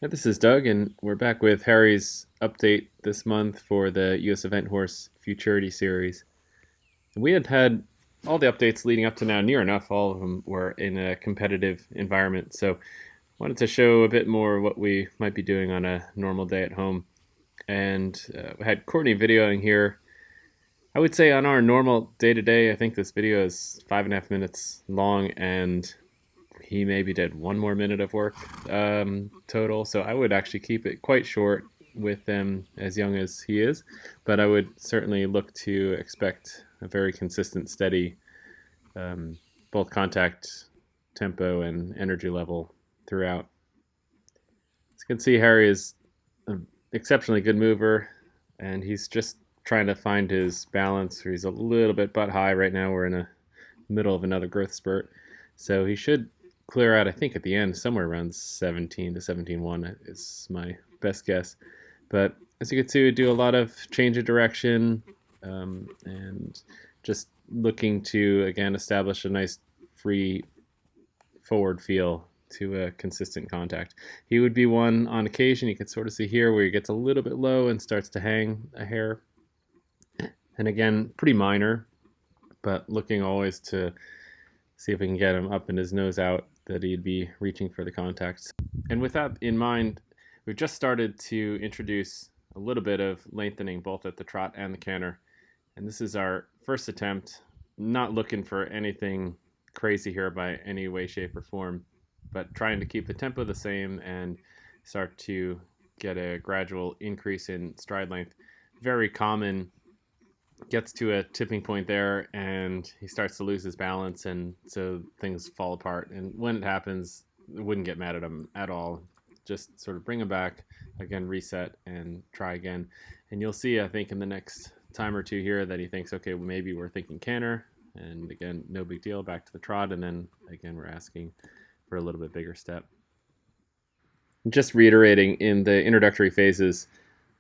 Yeah, this is Doug, and we're back with Harry's update this month for the US Event Horse Futurity series. We had all the updates leading up to now, near enough. All of them were in a competitive environment, so wanted to show a bit more what we might be doing on a normal day at home. And we had Courtney videoing here. I would say on our normal day to day, I think this video is 5.5 minutes long, and he maybe did one more minute of work total. So I would actually keep it quite short with them as young as he is, but I would certainly look to expect a very consistent, steady, um, both contact, tempo, and energy level throughout. As you can see, Harry is an exceptionally good mover, and he's just trying to find his balance. He's a little bit butt high right now. We're in the middle of another growth spurt, so he should clear out, I think, at the end, somewhere around 17 to 17.1 is my best guess. But as you can see, we do a lot of change of direction and just looking to, again, establish a nice free forward feel to a consistent contact. He would be one on occasion, you can sort of see here, where he gets a little bit low and starts to hang a hair. And again, pretty minor, but looking always to see if we can get him up and his nose out, that he'd be reaching for the contacts. And with that in mind, we've just started to introduce a little bit of lengthening both at the trot and the canter. And this is our first attempt, not looking for anything crazy here by any way, shape, or form, but trying to keep the tempo the same and start to get a gradual increase in stride length. Very common, gets to a tipping point there and he starts to lose his balance, and so things fall apart. And when it happens, I wouldn't get mad at him at all. Just sort of bring him back, again, reset and try again. And you'll see, I think, in the next time or two here that he thinks, okay, well, maybe we're thinking canter, and again, no big deal, back to the trot, and then again we're asking for a little bit bigger step. Just reiterating, in the introductory phases,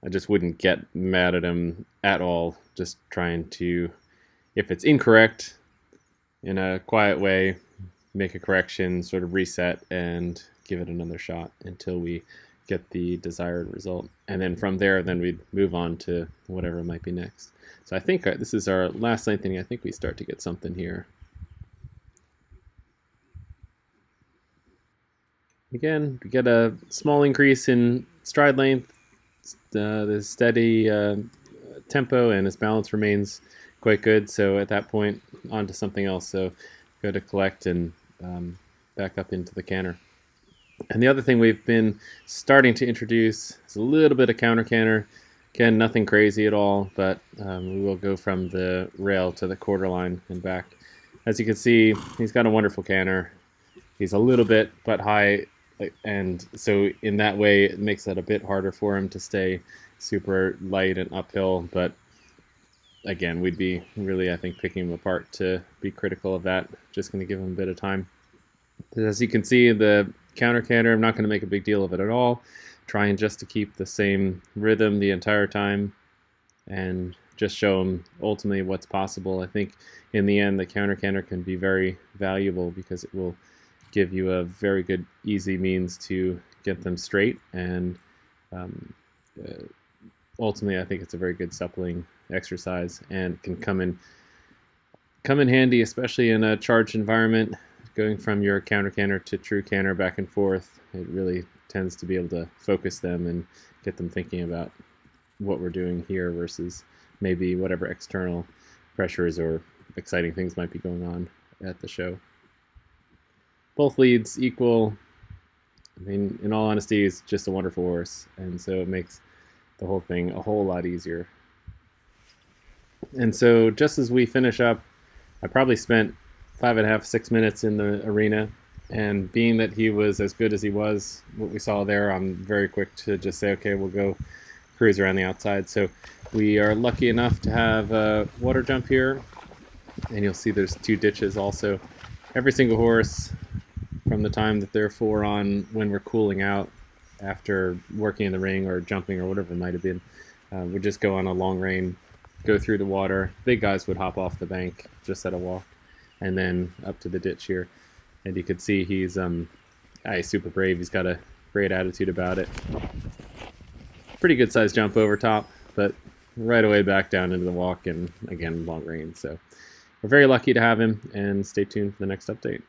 I just wouldn't get mad at him at all. Just trying to, if it's incorrect, in a quiet way, make a correction, sort of reset, and give it another shot until we get the desired result. And then from there, then we'd move on to whatever might be next. So I think this is our last lengthening. I think we start to get something here. Again, we get a small increase in stride length, the steady tempo, and his balance remains quite good. So at that point, on to something else. So go to collect and back up into the canter. And the other thing we've been starting to introduce is a little bit of counter canter. Again, nothing crazy at all, but we will go from the rail to the quarter line and back. As you can see, he's got a wonderful canter. He's a little bit butt high, and so in that way it makes it a bit harder for him to stay super light and uphill. But again, we'd be really, I think, picking him apart to be critical of that. Just going to give him a bit of time. But as you can see, the counter canter, I'm not going to make a big deal of it at all. Trying just to keep the same rhythm the entire time and just show him ultimately what's possible. I think in the end, the counter canter can be very valuable because it will give you a very good, easy means to get them straight. And ultimately, I think it's a very good suppling exercise and can come in handy, especially in a charged environment. Going from your counter canter to true canter back and forth, it really tends to be able to focus them and get them thinking about what we're doing here versus maybe whatever external pressures or exciting things might be going on at the show. Both leads equal. I mean, in all honesty, he's just a wonderful horse, and so it makes the whole thing a whole lot easier. And so just as we finish up, I probably spent 5.5, 6 minutes in the arena, and being that he was as good as he was, what we saw there, I'm very quick to just say, okay, we'll go cruise around the outside. So we are lucky enough to have a water jump here, and you'll see there's 2 ditches also. Every single horse, from the time that they're 4 on, when we're cooling out after working in the ring or jumping or whatever it might have been, would just go on a long rein, go through the water. Big guys would hop off the bank just at a walk, and then up to the ditch here. And you could see he's super brave. He's got a great attitude about it. Pretty good sized jump over top, but right away back down into the walk and again long rein. So we're very lucky to have him, and stay tuned for the next update.